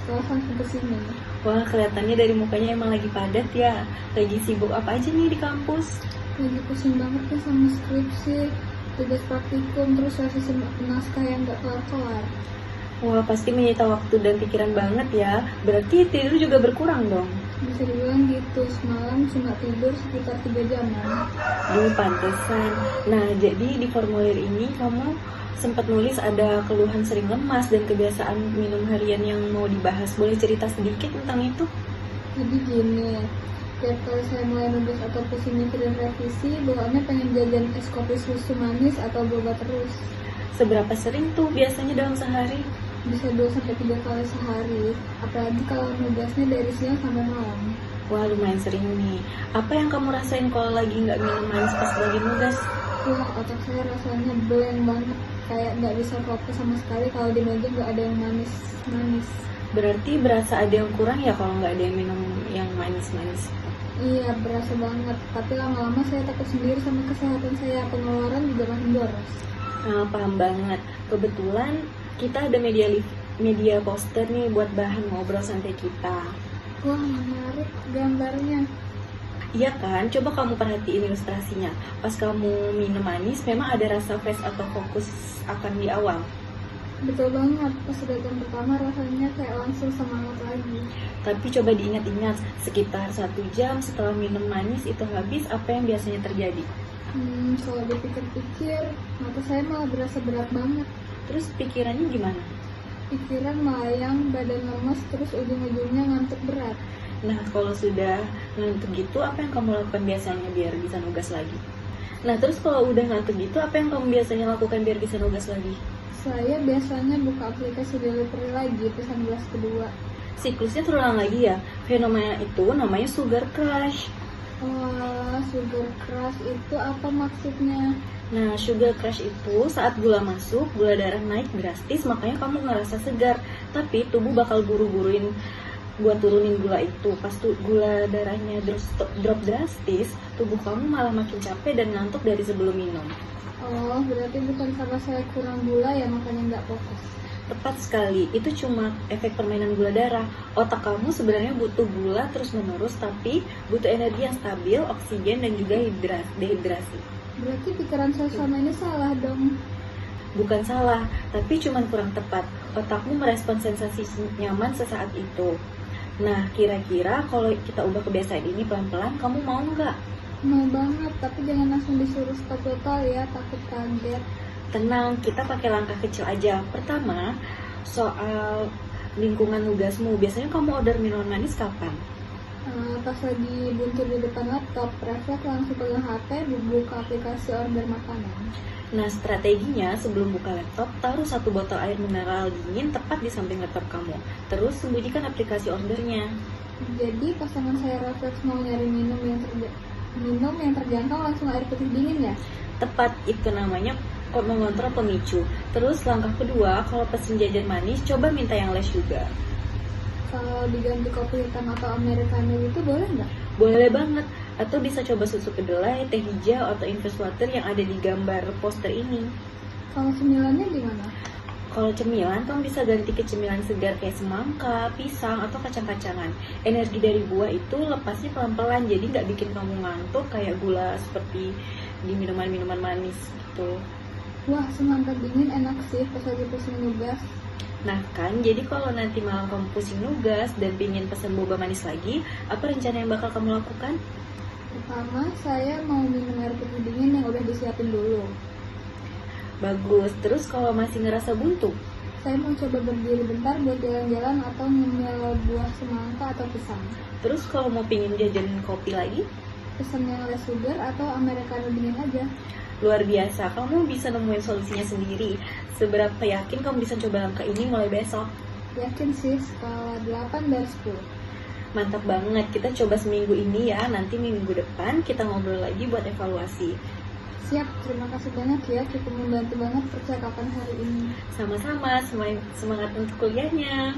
setelah langsung kesini. Wah, kelihatannya dari mukanya emang lagi padat ya. Lagi sibuk apa aja nih di kampus? Lagi pusing banget nih sama skripsi, tugas praktikum, terus revisi naskah yang gak kelar-kelar. Wah, pasti menyita waktu dan pikiran banget ya. Berarti tidur juga berkurang dong. Bisa dibilang gitu, semalam cuma tidur sekitar 3 jaman. Duh, pantesan. Nah, jadi di formulir ini kamu sempat nulis ada keluhan sering lemas dan kebiasaan minum harian yang mau dibahas. Boleh cerita sedikit tentang itu? Jadi gini, tiap kali saya mulai nulis atau pusing mikirin revisi, bawaannya pengen jajan es kopi susu manis atau boba terus. Seberapa sering tuh biasanya dalam sehari? Bisa 2-3 kali sehari, apalagi kalau nugasnya dari siang sampai malam. Wah, lumayan sering nih. Apa yang kamu rasain kalau lagi nggak minum manis pas lagi nugas? Wah, otak saya rasanya blank banget, kayak nggak bisa fokus sama sekali kalau di meja nggak ada yang manis-manis. Berarti berasa ada yang kurang ya kalau nggak ada yang minum yang manis-manis? Iya, berasa banget, tapi lama-lama saya takut sendiri sama kesehatan saya, pengeluaran juga makin boros. Nah, paham banget. Kebetulan kita ada media poster nih buat bahan ngobrol santai kita. Wah, menarik gambarnya. Iya kan? Coba kamu perhatiin ilustrasinya. Pas kamu minum manis, memang ada rasa fresh atau fokus akan di awal. Betul banget, pas datang pertama rasanya kayak langsung semangat lagi. Tapi coba diingat-ingat, sekitar 1 jam setelah minum manis itu habis, apa yang biasanya terjadi? Kalau dipikir-pikir, mata saya malah berasa berat banget. Terus pikirannya gimana? Pikiran melayang, badan lemas, terus ujung-ujungnya ngantuk berat. Nah, kalau sudah ngantuk gitu, apa yang kamu lakukan biasanya biar bisa nugas lagi? Nah, terus kalau udah ngantuk gitu, apa yang kamu biasanya lakukan biar bisa nugas lagi? Saya biasanya buka aplikasi delivery lagi, pesan gelas kedua. Siklusnya terulang lagi ya. Fenomena itu namanya sugar crush. Wah, sugar crush itu apa maksudnya? Nah, sugar crush itu saat gula masuk, gula darah naik drastis, makanya kamu ngerasa segar. Tapi tubuh bakal buru-buruin buat turunin gula itu. Pas tuh gula darahnya drop drastis, tubuh kamu malah makin capek dan ngantuk dari sebelum minum. Oh, berarti bukan karena saya kurang gula ya makanya nggak fokus. Tepat sekali, itu cuma efek permainan gula darah. Otak kamu sebenarnya butuh gula terus-menerus, tapi butuh energi yang stabil, oksigen, dan juga dehidrasi. Berarti pikiran saya selama ini salah dong. Bukan salah, tapi cuma kurang tepat. Otakmu merespon sensasi nyaman sesaat itu. Nah, kira-kira kalau kita ubah kebiasaan ini pelan-pelan, kamu mau nggak? Mau banget, tapi jangan langsung disuruh stop total ya, takut kaget. Tenang, kita pakai langkah kecil aja. Pertama, soal lingkungan nugasmu. Biasanya kamu order minuman manis kapan? Pas lagi buntu di depan laptop, refleks langsung pegang HP, buka aplikasi order makanan. Nah, strateginya sebelum buka laptop, taruh 1 botol air mineral dingin tepat di samping laptop kamu. Terus sembunyikan aplikasi ordernya. Jadi pasangan saya refleks mau nyari minum yang terjangkau langsung air putih dingin ya? Tepat, itu namanya mengontrol pemicu. Terus langkah kedua, kalau pesen jajan manis, coba minta yang less juga. Kalau diganti kopi hitam atau americano itu boleh nggak? Boleh banget. Atau bisa coba susu kedelai, teh hijau, atau infused water yang ada di gambar poster ini. Kalau cemilannya gimana? Kalau cemilan, kamu bisa ganti ke cemilan segar kayak semangka, pisang, atau kacang-kacangan. Energi dari buah itu lepasnya pelan-pelan, jadi nggak bikin kamu ngantuk kayak gula seperti di minuman-minuman manis gitu. Wah, semangka dingin enak sih pas lagi pusing nugas. Nah kan, jadi kalau nanti malam kamu pusing nugas dan pingin pesan boba manis lagi, apa rencana yang bakal kamu lakukan? Pertama, saya mau minum air putih dingin yang udah disiapin dulu. Bagus, terus kalau masih ngerasa buntu? Saya mau coba berdiri bentar buat jalan-jalan atau ngemil buah semangka atau pisang. Terus kalau mau pingin jajanin kopi lagi? Pesan yang less sugar atau americano dingin aja. Luar biasa, kamu bisa nemuin solusinya sendiri. Seberapa yakin kamu bisa coba langkah ini mulai besok? Yakin sih, skala 8 dari 10. Mantap banget, kita coba seminggu ini ya. Nanti minggu depan kita ngobrol lagi buat evaluasi. Siap, terima kasih banyak ya, cukup membantu banget percakapan hari ini. Sama-sama, semangat untuk kuliahnya.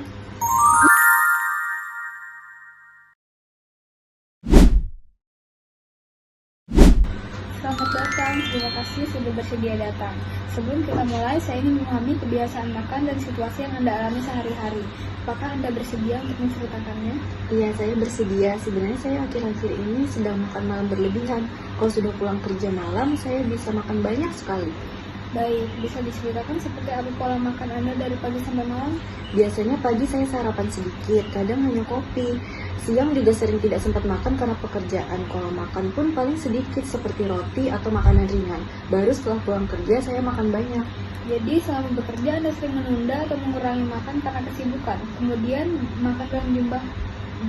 Selamat datang, terima kasih sudah bersedia datang. Sebelum kita mulai, saya ingin memahami kebiasaan makan dan situasi yang Anda alami sehari-hari. Apakah Anda bersedia untuk menceritakannya? Iya, saya bersedia. Sebenarnya saya akhir-akhir ini sedang makan malam berlebihan. Kalau sudah pulang kerja malam, saya bisa makan banyak sekali. Baik, bisa diceritakan seperti apa pola makan Anda dari pagi sampai malam? Biasanya pagi saya sarapan sedikit, kadang hanya kopi. Siang juga sering tidak sempat makan karena pekerjaan. Kalau makan pun paling sedikit seperti roti atau makanan ringan. Baru setelah pulang kerja saya makan banyak. Jadi selama bekerja Anda sering menunda atau mengurangi makan karena kesibukan. Kemudian makan dalam jumlah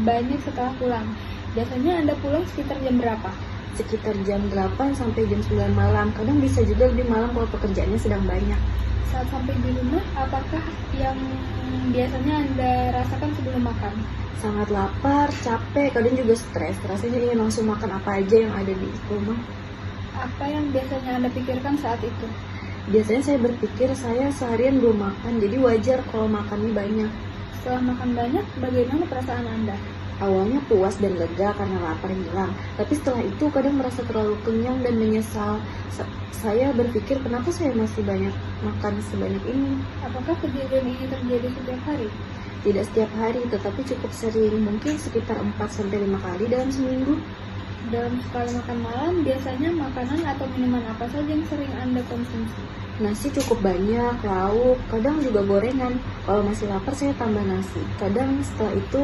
banyak setelah pulang. Biasanya Anda pulang sekitar jam berapa? Sekitar jam 8 sampai jam 9 malam. Kadang bisa juga lebih malam kalau pekerjaannya sedang banyak. Saat sampai di rumah, apakah yang biasanya Anda rasakan sebelum makan? Sangat lapar, capek, kadang juga stres. Rasanya ingin langsung makan apa aja yang ada di rumah. Apa yang biasanya Anda pikirkan saat itu? Biasanya saya berpikir saya seharian belum makan, jadi wajar kalau makannya banyak. Setelah makan banyak, bagaimana perasaan Anda? Awalnya puas dan lega karena lapar hilang, tapi setelah itu kadang merasa terlalu kenyang dan menyesal. Saya berpikir kenapa saya masih banyak makan sebanyak ini. Apakah kejadian ini terjadi setiap hari? Tidak setiap hari, tetapi cukup sering, mungkin sekitar 4-5 kali dalam seminggu. Dalam sekali makan malam, biasanya makanan atau minuman apa saja yang sering Anda konsumsi? Nasi cukup banyak, lauk, kadang juga gorengan. Kalau masih lapar saya tambah nasi. Kadang setelah itu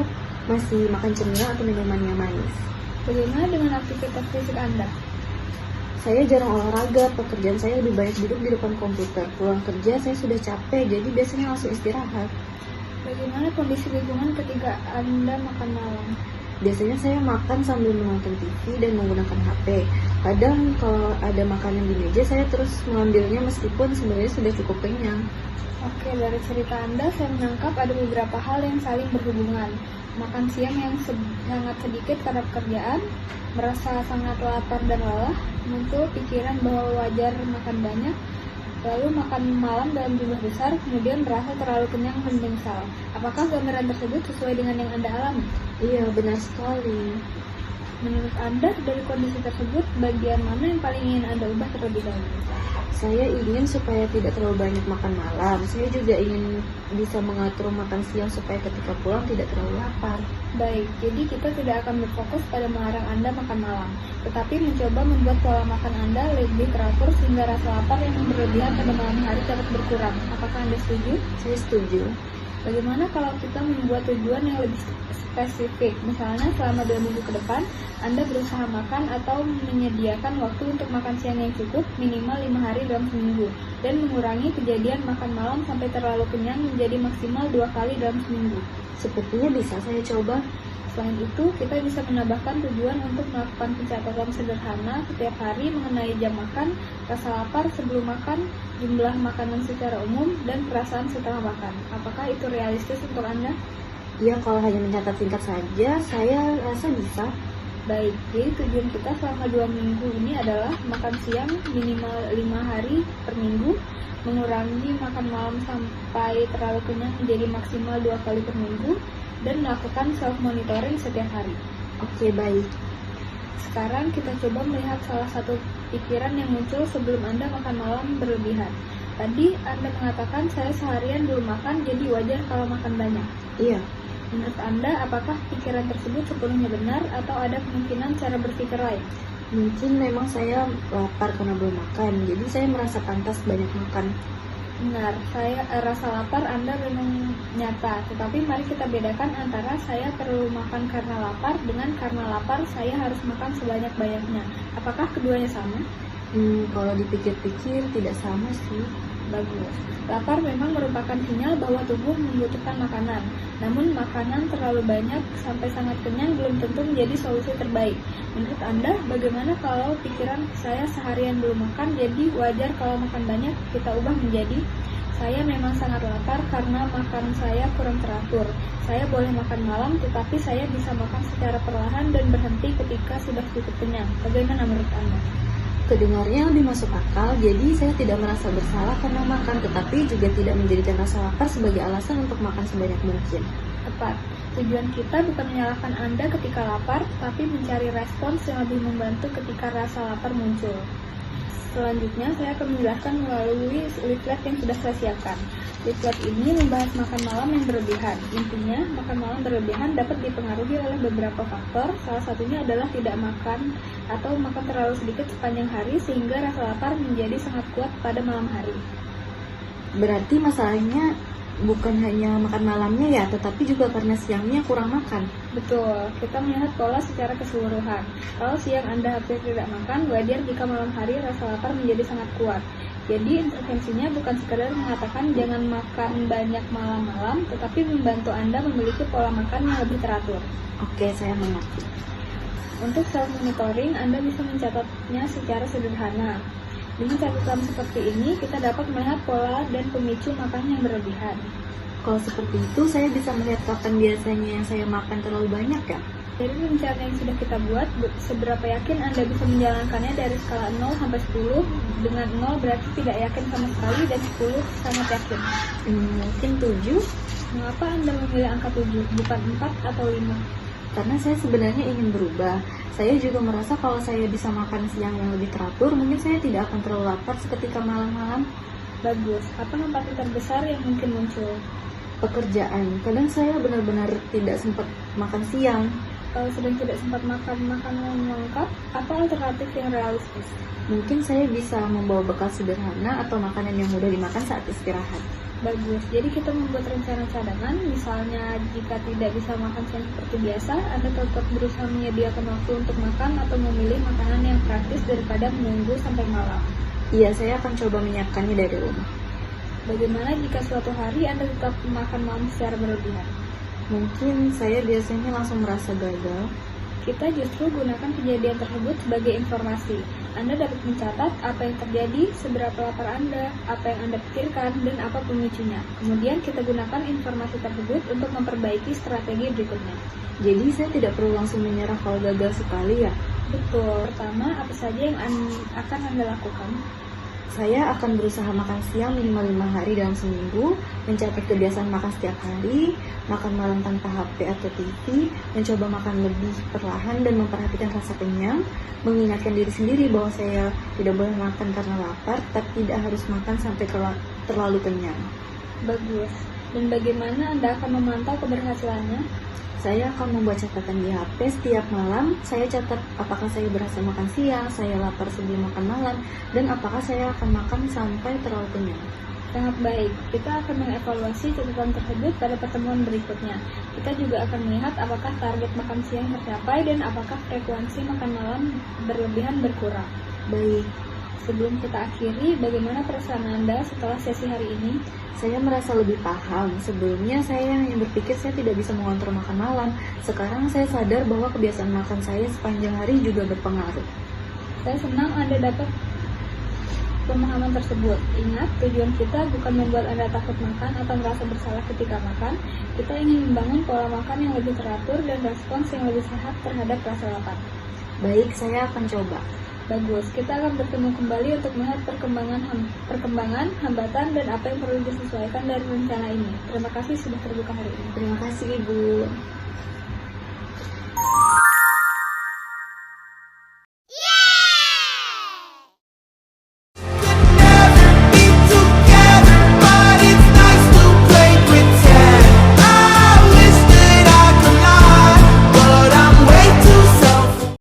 masih makan cemilan atau minuman yang manis. Bagaimana dengan aktivitas fisik Anda? Saya jarang olahraga, pekerjaan saya lebih banyak duduk di depan komputer. Pulang kerja saya sudah capek, jadi biasanya langsung istirahat. Bagaimana kondisi lingkungan ketika Anda makan malam? Biasanya saya makan sambil menonton TV dan menggunakan HP. Kadang kalau ada makanan di meja, saya terus mengambilnya meskipun sebenarnya sudah cukup kenyang. Oke, dari cerita Anda saya menangkap ada beberapa hal yang saling berhubungan. Makan siang yang sangat sedikit karena pekerjaan, merasa sangat lapar dan lelah, muncul pikiran bahwa wajar makan banyak, lalu makan malam dalam jumlah besar, kemudian merasa terlalu kenyang dan menyesal. Apakah gambaran tersebut sesuai dengan yang Anda alami? Iya, benar sekali. Menurut Anda, dari kondisi tersebut, bagian mana yang paling ingin Anda ubah terlebih dahulu? Saya ingin supaya tidak terlalu banyak makan malam. Saya juga ingin bisa mengatur makan siang supaya ketika pulang tidak terlalu lapar. Baik, jadi kita tidak akan berfokus pada melarang Anda makan malam, tetapi mencoba membuat pola makan Anda lebih teratur sehingga rasa lapar yang berlebihan pada malam hari dapat berkurang. Apakah Anda setuju? Saya setuju. Bagaimana kalau kita membuat tujuan yang lebih spesifik? Misalnya selama 2 minggu ke depan, Anda berusaha makan atau menyediakan waktu untuk makan siang yang cukup minimal 5 hari dalam seminggu, dan mengurangi kejadian makan malam sampai terlalu kenyang menjadi maksimal 2 kali dalam seminggu. Sepertinya bisa saya coba. Selain itu, kita bisa menambahkan tujuan untuk melakukan pencatatan sederhana setiap hari mengenai jam makan, rasa lapar sebelum makan, jumlah makanan secara umum, dan perasaan setelah makan. Apakah itu realistis untuk Anda? Ya, kalau hanya mencatat singkat saja, saya rasa bisa. Baik, jadi tujuan kita selama 2 minggu ini adalah makan siang minimal 5 hari per minggu, mengurangi makan malam sampai terlalu kenyang menjadi maksimal 2 kali per minggu, dan melakukan self-monitoring setiap hari. Oke, baik. Sekarang kita coba melihat salah satu pikiran yang muncul sebelum Anda makan malam berlebihan. Tadi Anda mengatakan saya seharian belum makan, jadi wajar kalau makan banyak. Iya. Menurut Anda, apakah pikiran tersebut sepenuhnya benar atau ada kemungkinan cara berpikir lain? Mungkin memang saya lapar karena belum makan, jadi saya merasa pantas banyak makan. Benar, rasa lapar Anda memang nyata, tetapi mari kita bedakan antara saya perlu makan karena lapar dengan karena lapar saya harus makan sebanyak-banyaknya. Apakah keduanya sama? Kalau dipikir-pikir tidak sama sih. Bagus. Lapar memang merupakan sinyal bahwa tubuh membutuhkan makanan. Namun makanan terlalu banyak sampai sangat kenyang belum tentu menjadi solusi terbaik. Menurut Anda, bagaimana kalau pikiran saya seharian belum makan, jadi wajar kalau makan banyak kita ubah menjadi saya memang sangat lapar karena makan saya kurang teratur. Saya boleh makan malam, tetapi saya bisa makan secara perlahan dan berhenti ketika sudah cukup kenyang. Bagaimana menurut Anda? Kedengarnya lebih masuk akal, jadi saya tidak merasa bersalah karena makan, tetapi juga tidak menjadikan rasa lapar sebagai alasan untuk makan sebanyak mungkin. Tepat. Tujuan kita bukan menyalahkan Anda ketika lapar, tapi mencari respons yang lebih membantu ketika rasa lapar muncul. Selanjutnya, saya akan menjelaskan melalui leaflet yang sudah saya siapkan. Leaflet ini membahas makan malam yang berlebihan. Intinya, makan malam berlebihan dapat dipengaruhi oleh beberapa faktor. Salah satunya adalah tidak makan atau makan terlalu sedikit sepanjang hari sehingga rasa lapar menjadi sangat kuat pada malam hari. Berarti masalahnya bukan hanya makan malamnya ya, tetapi juga karena siangnya kurang makan. Betul, kita melihat pola secara keseluruhan. Kalau siang Anda hampir tidak makan, wajar jika malam hari rasa lapar menjadi sangat kuat. Jadi intervensinya bukan sekadar mengatakan jangan makan banyak malam-malam, tetapi membantu Anda memiliki pola makan yang lebih teratur. Oke, saya mengerti. Untuk self-monitoring, Anda bisa mencatatnya secara sederhana. Dengan catatan seperti ini, kita dapat melihat pola dan pemicu makan yang berlebihan. Kalau seperti itu, saya bisa melihat kapan biasanya yang saya makan terlalu banyak ya? Dari rencana yang sudah kita buat, seberapa yakin Anda bisa menjalankannya dari skala 0 sampai 10? Dengan 0 berarti tidak yakin sama sekali dan 10 sangat yakin. Mungkin 7. Mengapa Anda memilih angka 7, bukan 4 atau 5? Karena saya sebenarnya ingin berubah. Saya juga merasa kalau saya bisa makan siang yang lebih teratur, mungkin saya tidak akan terlalu lapar seketika malam-malam. Bagus. Apa hambatan terbesar yang mungkin muncul? Pekerjaan. Kadang saya benar-benar tidak sempat makan siang. Kalau sedang tidak sempat makan makanan lengkap, apa alternatif yang realistis? Mungkin saya bisa membawa bekal sederhana atau makanan yang mudah dimakan saat istirahat. Bagus, jadi kita membuat rencana cadangan. Misalnya, jika tidak bisa makan siang seperti biasa, Anda tetap berusaha menyediakan waktu untuk makan atau memilih makanan yang praktis daripada menunggu sampai malam. Iya, saya akan coba menyiapkannya dari rumah. Bagaimana jika suatu hari Anda tetap makan malam secara berlebihan? Mungkin saya biasanya langsung merasa gagal. Kita justru gunakan kejadian tersebut sebagai informasi. Anda dapat mencatat apa yang terjadi, seberapa lapar Anda, apa yang Anda pikirkan, dan apa pemicunya. Kemudian kita gunakan informasi tersebut untuk memperbaiki strategi berikutnya. Jadi saya tidak perlu langsung menyerah kalau gagal sekali ya? Betul. Pertama, apa saja yang akan Anda lakukan? Saya akan berusaha makan siang minimal 5 hari dalam seminggu, mencatat kebiasaan makan setiap hari, makan malam tanpa HP atau TV, mencoba makan lebih perlahan dan memperhatikan rasa kenyang, mengingatkan diri sendiri bahwa saya tidak boleh makan karena lapar, tapi tidak harus makan sampai terlalu kenyang. Bagus. Dan bagaimana Anda akan memantau keberhasilannya? Saya akan membuat catatan di HP setiap malam. Saya catat apakah saya berhasil makan siang, saya lapar sebelum makan malam, dan apakah saya akan makan sampai terlalu kenyang. Sangat baik. Kita akan mengevaluasi catatan tersebut pada pertemuan berikutnya. Kita juga akan melihat apakah target makan siang tercapai dan apakah frekuensi makan malam berlebihan berkurang. Baik. Sebelum kita akhiri, bagaimana perasaan Anda setelah sesi hari ini? Saya merasa lebih paham. Sebelumnya saya hanya berpikir saya tidak bisa mengontrol makan malam. Sekarang saya sadar bahwa kebiasaan makan saya sepanjang hari juga berpengaruh. Saya senang Anda dapat pemahaman tersebut. Ingat, tujuan kita bukan membuat Anda takut makan atau merasa bersalah ketika makan. Kita ingin membangun pola makan yang lebih teratur dan respons yang lebih sehat terhadap rasa lapar. Baik, saya akan coba. Bagus, kita akan bertemu kembali untuk melihat perkembangan, hambatan, dan apa yang perlu disesuaikan dari rencana ini. Terima kasih sudah terbuka hari ini. Terima kasih, Ibu.